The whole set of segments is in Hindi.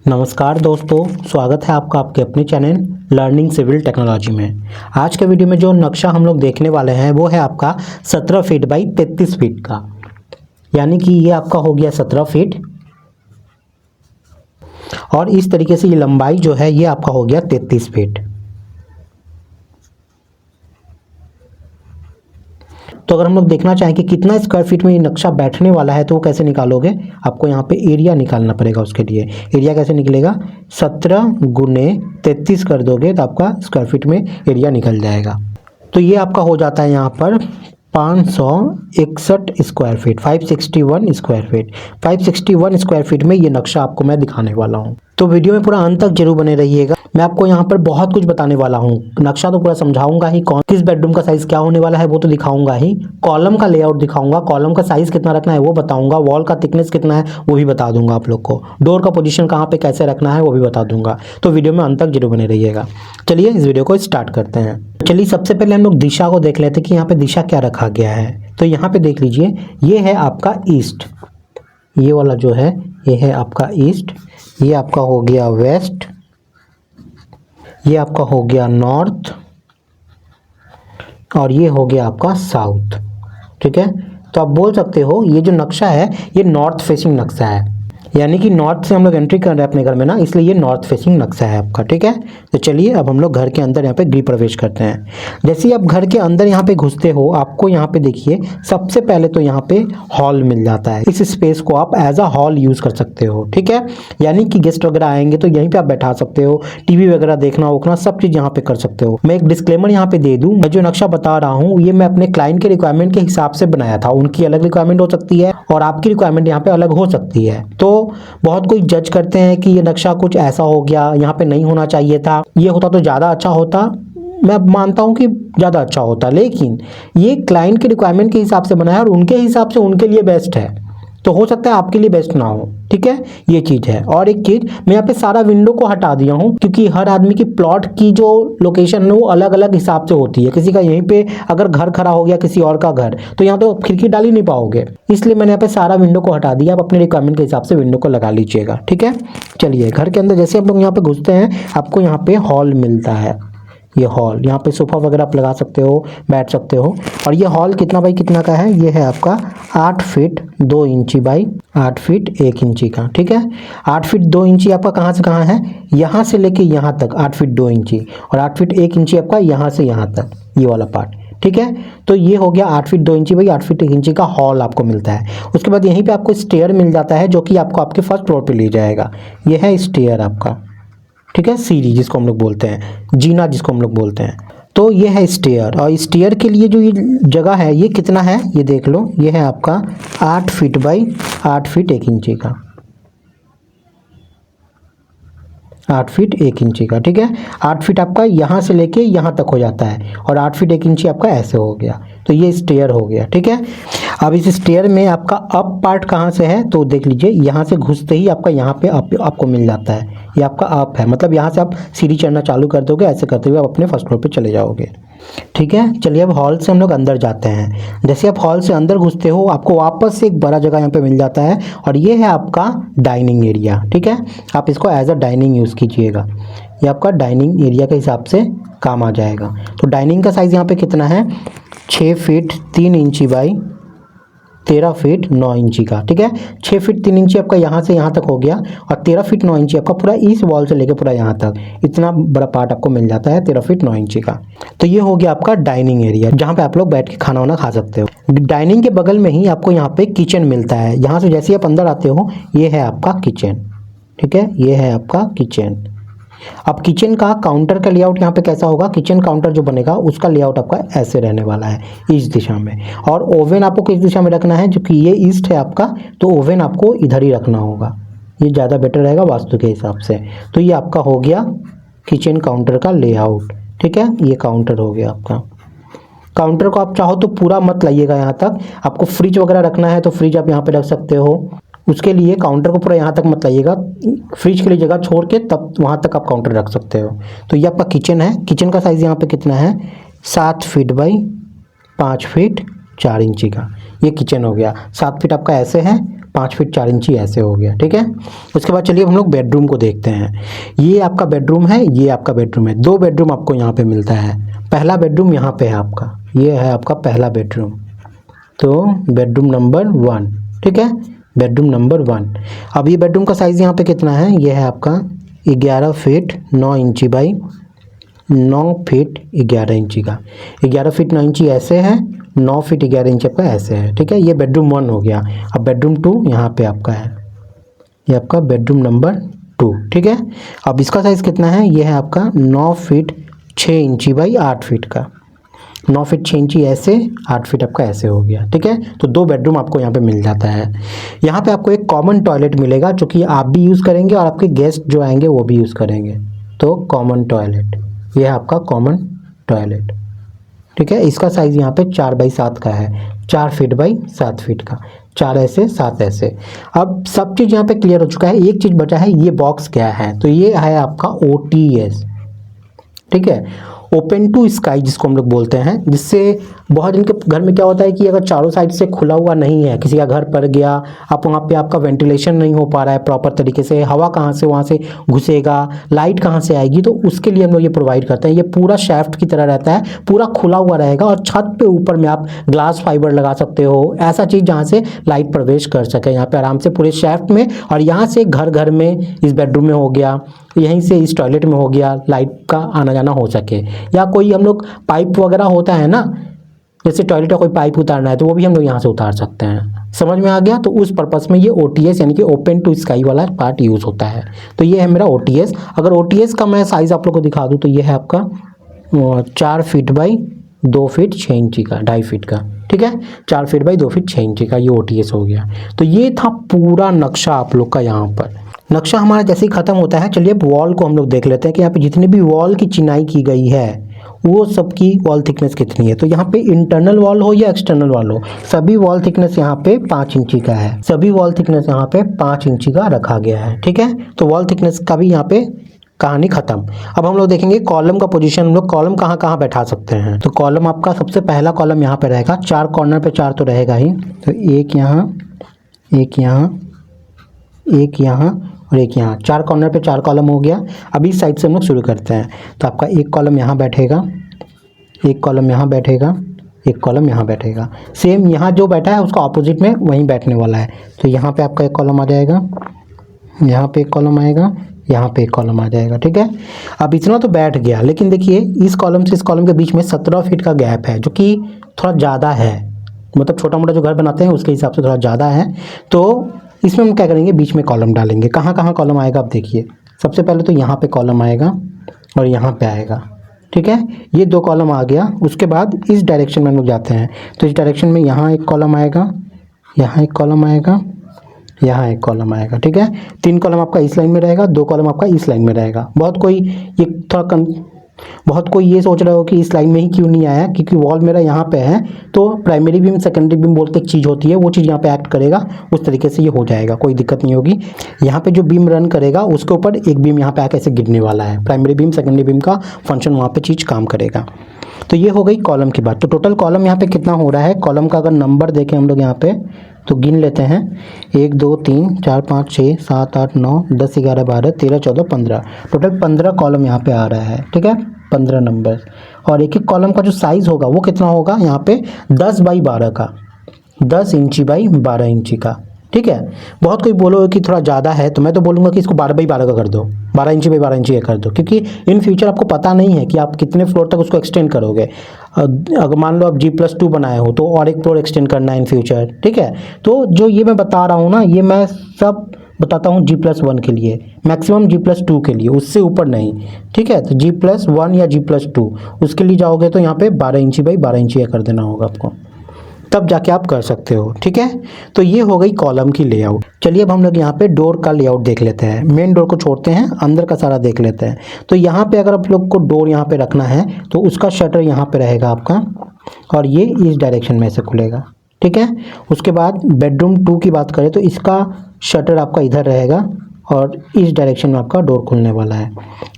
नमस्कार दोस्तों, स्वागत है आपका आपके अपने चैनल लर्निंग सिविल टेक्नोलॉजी में। आज के वीडियो में जो नक्शा हम लोग देखने वाले हैं वो है आपका 17 फीट बाई 33 फीट का, यानी कि ये आपका हो गया 17 फीट और इस तरीके से ये लंबाई जो है ये आपका हो गया 33 फीट। तो अगर हम लोग देखना चाहें कि कितना स्क्वायर फीट में ये नक्शा बैठने वाला है तो वो कैसे निकालोगे, आपको यहाँ पे एरिया निकालना पड़ेगा। उसके लिए एरिया कैसे निकलेगा, 17 गुने 33 कर दोगे तो आपका स्क्वायर फीट में एरिया निकल जाएगा। तो ये आपका हो जाता है यहाँ पर 561 square feet, 561 square feet. 561 square feet में ये नक्शा आपको मैं दिखाने वाला हूँ, तो वीडियो में पूरा अंत तक जरूर बने रहिएगा। मैं आपको यहाँ पर बहुत कुछ बताने वाला हूँ। नक्शा तो पूरा समझाऊंगा ही, कौन किस बेडरूम का साइज क्या होने वाला है वो तो दिखाऊंगा ही, कॉलम का लेआउट दिखाऊंगा, कॉलम का साइज कितना रखना है वो बताऊंगा, वॉल का थिकनेस कितना है वो भी बता दूंगा आप लोग को, डोर का पोजीशन कहाँ पे कैसे रखना है वो भी बता दूंगा। तो वीडियो में अंत तक जरूर बने रहिएगा। चलिए इस वीडियो को स्टार्ट करते हैं। चलिए सबसे पहले हम लोग दिशा को देख लेते हैं कि यहाँ पे दिशा क्या रखा गया है। तो यहाँ पे देख लीजिए, ये है आपका ईस्ट, ये वाला जो है ये है आपका ईस्ट, ये आपका हो गया वेस्ट, ये आपका हो गया नॉर्थ और ये हो गया आपका साउथ। ठीक है, तो आप बोल सकते हो ये जो नक्शा है ये नॉर्थ फेसिंग नक्शा है, यानी कि नॉर्थ से हम लोग एंट्री कर रहे हैं अपने घर में ना, इसलिए ये नॉर्थ फेसिंग नक्शा है आपका। ठीक है, तो चलिए अब हम लोग घर के अंदर यहाँ पे गृह प्रवेश करते हैं। जैसे ही आप घर के अंदर यहाँ पे घुसते हो, आपको यहाँ पे देखिए सबसे पहले तो यहाँ पे हॉल मिल जाता है। इस स्पेस को आप एज अ हॉल यूज कर सकते हो। ठीक है, यानी कि गेस्ट वगैरह आएंगे तो यहीं पे आप बैठा सकते हो, टीवी वगैरह देखना वोखना सब चीज यहाँ पे कर सकते हो। मैं एक डिस्क्लेमर यहाँ पे दे दूं, मैं जो नक्शा बता रहा हूँ ये मैं अपने क्लाइंट के रिक्वायरमेंट के हिसाब से बनाया था। उनकी अलग रिक्वायरमेंट हो सकती है और आपकी रिक्वायरमेंट यहाँ पे अलग हो सकती है। तो बहुत कोई जज करते हैं कि ये नक्शा कुछ ऐसा हो गया, यहाँ पे नहीं होना चाहिए था, ये होता तो ज़्यादा अच्छा होता। मैं मानता हूँ कि ज़्यादा अच्छा होता, लेकिन ये क्लाइंट के रिक्वायरमेंट के हिसाब से बनाया और उनके हिसाब से उनके लिए बेस्ट है। तो हो सकता है आपके लिए बेस्ट ना हो। ठीक है, ये चीज़ है। और एक चीज़, मैं यहाँ पे सारा विंडो को हटा दिया हूँ क्योंकि हर आदमी की प्लॉट की जो लोकेशन है वो अलग अलग हिसाब से होती है। किसी का यहीं पे अगर घर खड़ा हो गया किसी और का घर, तो यहाँ तो खिड़की डाल ही नहीं पाओगे, इसलिए मैंने यहाँ पे सारा विंडो को हटा दिया। आप अपने रिक्वायरमेंट के हिसाब से विंडो को लगा लीजिएगा। ठीक है, चलिए घर के अंदर जैसे आप लोग यहाँ पे घुसते हैं आपको यहाँ पे हॉल मिलता है। ये हॉल, यहाँ पे सोफा वगैरह आप लगा सकते हो, बैठ सकते हो। और ये हॉल कितना बाई कितना का है, ये है आपका 8 फीट 2 इंची बाई 8 फीट 1 इंची का। ठीक है, 8 फीट 2 इंची आपका कहाँ से कहाँ है, यहाँ से लेके यहाँ तक 8 फीट 2 इंची, और 8 फीट 1 इंची आपका यहाँ से यहाँ तक, ये वाला पार्ट। ठीक है, तो ये हो गया 8 फीट 2 इंची बाई 8 फीट 1 इंची का हॉल आपको मिलता है। उसके बाद यहीं पे आपको स्टेयर मिल जाता है जो कि आपको आपके फर्स्ट फ्लोर पे ले जाएगा। ये है स्टेयर आपका। ठीक है, सीढ़ी जिसको हम लोग बोलते हैं, जीना जिसको हम लोग बोलते हैं। तो ये है स्टेयर, और स्टेयर के लिए जो ये जगह है ये कितना है ये देख लो, ये है आपका 8 फीट बाई 8 फीट 1 इंची का, 8 फीट 1 इंची का। ठीक है, 8 फीट आपका यहाँ से लेके यहाँ तक हो जाता है और 8 फीट 1 इंची आपका ऐसे हो गया, तो ये स्टेयर हो गया। ठीक है, अब इस स्टेयर में आपका अप पार्ट कहाँ से है तो देख लीजिए, यहाँ से घुसते ही आपका यहाँ पे अप आपको मिल जाता है, ये आपका अप है, मतलब यहाँ से आप सीढ़ी चढ़ना चालू कर दोगे, ऐसे करते हुए आप अपने फर्स्ट फ्लोर पे चले जाओगे। ठीक है, चलिए अब हॉल से हम लोग अंदर जाते हैं। जैसे आप हॉल से अंदर घुसते हो आपको वापस से एक बड़ा जगह यहाँ पे मिल जाता है और ये है आपका डाइनिंग एरिया। ठीक है, आप इसको एज अ डाइनिंग यूज़ कीजिएगा, ये आपका डाइनिंग एरिया के हिसाब से काम आ जाएगा। तो डाइनिंग का साइज़ यहाँ पे कितना है, 6 फीट 3 इंची बाई 13 फीट 9 इंची का। ठीक है, 6 फीट 3 इंची आपका यहाँ से यहाँ तक हो गया और 13 फीट 9 इंची आपका पूरा इस वॉल से लेके पूरा यहाँ तक, इतना बड़ा पार्ट आपको मिल जाता है 13 फीट 9 इंची का। तो ये हो गया आपका डाइनिंग एरिया जहाँ पे आप लोग बैठ के खाना वाना खा सकते हो। डाइनिंग के बगल में ही आपको यहाँ पे किचन मिलता है, यहाँ से जैसे आप अंदर आते हो ये है आपका किचन। ठीक है, ये है आपका किचन। अब किचन का काउंटर का लेआउट यहाँ पे कैसा होगा, किचन काउंटर जो बनेगा उसका लेआउट आपका ऐसे रहने वाला है इस दिशा में, और ओवन आपको किस दिशा में रखना है, जो कि ये ईस्ट है आपका, तो ओवन आपको इधर ही रखना होगा, ये ज़्यादा बेटर रहेगा वास्तु के हिसाब से। तो ये आपका हो गया किचन काउंटर का लेआउट। ठीक है, ये काउंटर हो गया आपका। काउंटर को आप चाहो तो पूरा मत लाइएगा यहाँ तक, आपको फ्रिज वगैरह रखना है तो फ्रिज आप यहाँ पे रख सकते हो, उसके लिए काउंटर को पूरा यहाँ तक मत लाइएगा, फ्रिज के लिए जगह छोड़ के तब वहाँ तक आप काउंटर रख सकते हो। तो ये आपका किचन है। किचन का साइज़ यहाँ पे कितना है, 7 फीट बाई 5 फीट 4 इंची का, ये किचन हो गया। 7 फीट आपका ऐसे है, 5 फीट 4 इंची ऐसे हो गया, ठीक है। उसके बाद चलिए हम लोग बेडरूम को देखते हैं। ये आपका बेडरूम है, ये आपका बेडरूम है। 2 बेडरूम आपको यहाँ पे मिलता है। पहला बेडरूम यहाँ पे है आपका, ये है आपका पहला बेडरूम, तो बेडरूम नंबर 1, ठीक है, बेडरूम नंबर 1। अब ये बेडरूम का साइज़ यहाँ पे कितना है, ये है आपका 11 फीट 9 इंची बाई 9 फीट 11 इंची का। 11 फीट 9 इंची ऐसे है, 9 फीट 11 इंच आपका ऐसे है, ठीक है। ये बेडरूम 1 हो गया। अब बेडरूम 2 यहाँ पे आपका है, ये आपका बेडरूम नंबर 2, ठीक है। अब इसका साइज़ कितना है, ये है आपका 9 फीट 6 इंची बाई 8 फीट का। 9 फीट 6 इंची ऐसे, 8 फीट आपका ऐसे हो गया, ठीक है। तो 2 बेडरूम आपको यहाँ पे मिल जाता है। यहाँ पे आपको एक कॉमन टॉयलेट मिलेगा जो कि आप भी यूज़ करेंगे और आपके गेस्ट जो आएंगे वो भी यूज़ करेंगे। तो कॉमन टॉयलेट, ये है आपका कॉमन टॉयलेट, ठीक है। इसका साइज़ यहाँ पे 4 बाई 7 का है, 4 फीट बाई 7 फीट का, 4 ऐसे 7 ऐसे। अब सब चीज़ यहाँ पे क्लियर हो चुका है। एक चीज़ बचा है, ये बॉक्स क्या है, तो ये है आपका OTS, ठीक है, ओपन टू स्काई जिसको हम लोग बोलते हैं। जिससे बहुत जन के घर में क्या होता है कि अगर चारों साइड से खुला हुआ नहीं है, किसी का घर पड़ गया, आप वहाँ पे आपका वेंटिलेशन नहीं हो पा रहा है प्रॉपर तरीके से, हवा कहाँ से वहाँ से घुसेगा, लाइट कहाँ से आएगी, तो उसके लिए हम लोग ये प्रोवाइड करते हैं। ये पूरा शाफ्ट की तरह रहता है, पूरा खुला हुआ रहेगा और छत पे ऊपर में आप ग्लास फाइबर लगा सकते हो, ऐसा चीज़ जहाँ से लाइट प्रवेश कर सके यहाँ पे आराम से पूरे शाफ्ट में। और यहाँ से घर घर में, इस बेडरूम में हो गया, यहीं से इस टॉयलेट में हो गया, लाइट का आना जाना हो सके। या कोई हम लोग पाइप वगैरह होता है ना, जैसे टॉयलेट का कोई पाइप उतारना है तो वो भी हम लोग यहाँ से उतार सकते हैं। समझ में आ गया। तो उस पर्पस में ये OTS यानी कि ओपन टू स्काई वाला पार्ट यूज़ होता है। तो ये है मेरा OTS। अगर OTS का मैं साइज़ आप लोग को दिखा दूँ तो ये है आपका 4 फीट बाई 2 फीट 6 इंची का, 2.5 फीट का, ठीक है। 4 फीट बाई 2 फीट 6 इंची का ये OTS हो गया। तो ये था पूरा नक्शा आप लोग का। यहाँ पर नक्शा हमारा जैसे ही ख़त्म होता है, चलिए अब वॉल को हम लोग देख लेते हैं कि यहाँ पे जितनी भी वॉल की चिनाई की गई है वो सबकी वॉल थिकनेस कितनी है। तो यहाँ पे इंटरनल वॉल हो या एक्सटर्नल वॉल हो, सभी वॉल थिकनेस यहाँ पे 5 इंची का है। सभी वॉल थिकनेस यहाँ पे 5 इंची का रखा गया है, ठीक है। तो वॉल थिकनेस का भी यहाँ पे कहानी खत्म। अब हम लोग देखेंगे कॉलम का पोजीशन। हम लोग कॉलम कहाँ कहाँ बैठा सकते हैं। तो कॉलम आपका सबसे पहला कॉलम यहाँ पे रहेगा, 4 कॉर्नर पे 4 तो रहेगा ही। तो एक यहाँ, एक यहाँ, एक यहाँ और एक यहाँ, 4 कॉर्नर पे 4 कॉलम हो गया। अभी इस साइड से हम लोग शुरू करते हैं। तो आपका एक कॉलम यहाँ बैठेगा, एक कॉलम यहाँ बैठेगा, एक कॉलम यहाँ बैठेगा। सेम यहाँ जो बैठा है उसका ऑपोजिट में वहीं बैठने वाला है। तो यहाँ पे आपका एक कॉलम आ जाएगा, यहाँ पे एक कॉलम आएगा, यहाँ पे एक कॉलम आ जाएगा, ठीक है। अब इतना तो बैठ गया, लेकिन देखिए इस कॉलम से इस कॉलम के बीच में 17 फीट का गैप है, जो कि थोड़ा ज़्यादा है। मतलब छोटा मोटा जो घर बनाते हैं उसके हिसाब से थोड़ा ज़्यादा है। तो इसमें हम क्या करेंगे, बीच में कॉलम डालेंगे। कहाँ कहाँ कॉलम आएगा आप देखिए। सबसे पहले तो यहाँ पे कॉलम आएगा और यहाँ पे आएगा, ठीक है। ये 2 कॉलम आ गया। उसके बाद इस डायरेक्शन में हम लोग जाते हैं। तो इस डायरेक्शन में यहाँ एक कॉलम आएगा, यहाँ एक कॉलम आएगा, यहाँ एक कॉलम आएगा, ठीक है। 3 कॉलम आपका इस लाइन में रहेगा, 2 कॉलम आपका इस लाइन में रहेगा। बहुत कोई ये सोच रहे हो कि इस लाइन में ही क्यों नहीं आया, क्योंकि वॉल मेरा यहाँ पे है। तो प्राइमरी बीम सेकेंडरी बीम बोलते एक चीज़ होती है, वो चीज़ यहाँ पे एक्ट करेगा, उस तरीके से ये हो जाएगा, कोई दिक्कत नहीं होगी। यहाँ पे जो बीम रन करेगा उसके ऊपर एक बीम यहाँ पे आके ऐसे गिरने वाला है। प्राइमरी बीम सेकेंडरी बीम का फंक्शन वहाँ पे चीज़ काम करेगा। तो ये हो गई कॉलम की बात। तो टोटल कॉलम यहाँ पे कितना हो रहा है, कॉलम का अगर नंबर देखें हम लोग यहाँ पे तो गिन लेते हैं। 1 2 3 4 5 6 7 8 9 10 11 12 13 14 15, टोटल 15 कॉलम यहाँ पे आ रहा है, ठीक है, 15 नंबर। और एक एक कॉलम का जो साइज़ होगा वो कितना होगा, यहाँ पे 10 बाई 12 का, 10 इंची बाई 12 इंची का, ठीक है। बहुत कोई बोलोगे कि थोड़ा ज़्यादा है, तो मैं तो बोलूँगा कि इसको 12 बाई 12 का कर दो, 12 इंची बाई 12 इंची का कर दो, क्योंकि इन फ्यूचर आपको पता नहीं है कि आप कितने फ्लोर तक उसको एक्सटेंड करोगे। अगर मान लो आप G+2 बनाए हो तो और एक फ्लोर एक्सटेंड करना है इन फ्यूचर, ठीक है। तो जो ये मैं बता रहा हूँ ना, ये मैं सब बताता हूँ G+1 के लिए, मैक्सिमम G+2 के लिए, उससे ऊपर नहीं, ठीक है। तो G+1 या G+2 उसके लिए जाओगे तो यहाँ पे 12 इंची बाई 12 इंची का कर देना होगा आपको, तब जाके आप कर सकते हो, ठीक है। तो ये हो गई कॉलम की लेआउट। चलिए अब हम लोग यहाँ पे डोर का लेआउट देख लेते हैं। मेन डोर को छोड़ते हैं, अंदर का सारा देख लेते हैं। तो यहाँ पे अगर आप लोग को डोर यहाँ पे रखना है तो उसका शटर यहाँ पे रहेगा आपका, और ये इस डायरेक्शन में से खुलेगा, ठीक है। उसके बाद बेडरूम 2 की बात करें तो इसका शटर आपका इधर रहेगा और इस डायरेक्शन में आपका डोर खुलने वाला है,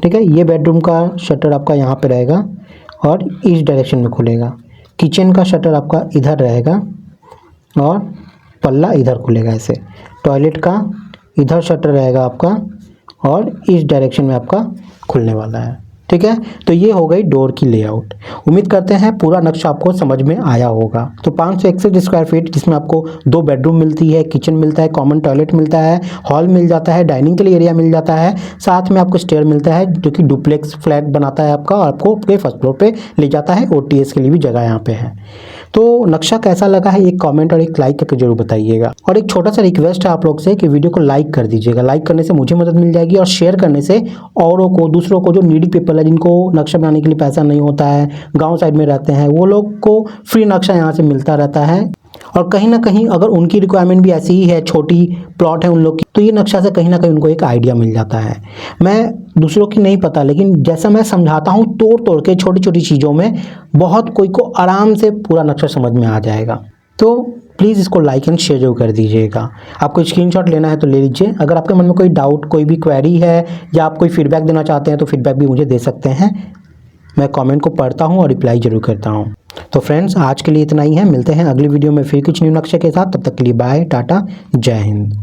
ठीक है। ये बेडरूम का शटर आपका यहाँ पे रहेगा और इस डायरेक्शन में खुलेगा। किचन का शटर आपका इधर रहेगा और पल्ला इधर खुलेगा ऐसे। टॉयलेट का इधर शटर रहेगा आपका और इस डायरेक्शन में आपका खुलने वाला है, ठीक है। तो ये हो गई डोर की लेआउट। उम्मीद करते हैं पूरा नक्शा आपको समझ में आया होगा। तो 561 स्क्वायर फीट जिसमें आपको 2 बेडरूम मिलती है, किचन मिलता है, कॉमन टॉयलेट मिलता है, हॉल मिल जाता है, डाइनिंग के लिए एरिया मिल जाता है, साथ में आपको स्टेयर मिलता है जो कि डुप्लेक्स फ्लैट बनाता है आपका और आपको आपके फर्स्ट फ्लोर पे ले जाता है। ओटीएस के लिए भी जगह यहाँ पे है। तो नक्शा कैसा लगा है एक कमेंट और एक लाइक करके जरूर बताइएगा। और एक छोटा सा रिक्वेस्ट है आप लोग से कि वीडियो को लाइक कर दीजिएगा। लाइक करने से मुझे मदद मिल जाएगी और शेयर करने से औरों को, दूसरों को जो नीडी पीपल है, जिनको नक्शा बनाने के लिए पैसा नहीं होता है, गांव साइड में रहते हैं, वो लोग को फ्री नक्शा यहाँ से मिलता रहता है। और कहीं ना कहीं अगर उनकी रिक्वायरमेंट भी ऐसी ही है, छोटी प्लॉट है उन लोग की, तो ये नक्शा से कहीं ना कहीं उनको एक आइडिया मिल जाता है। मैं दूसरों की नहीं पता, लेकिन जैसा मैं समझाता हूँ तोड़ तोड़ के छोटी छोटी चीज़ों में, बहुत कोई को आराम से पूरा नक्शा समझ में आ जाएगा। तो प्लीज़ इसको लाइक एंड शेयर जरूर कर दीजिएगा। आपको स्क्रीनशॉट लेना है तो ले लीजिए। अगर आपके मन में कोई डाउट, कोई भी क्वेरी है या आप कोई फीडबैक देना चाहते हैं तो फीडबैक भी मुझे दे सकते हैं। मैं कमेंट को पढ़ता हूँ और रिप्लाई जरूर करता हूँ। तो फ्रेंड्स आज के लिए इतना ही है। मिलते हैं अगली वीडियो में फिर कुछ न्यू नक्शे के साथ। तब तक के लिए बाय, टाटा, जय हिंद।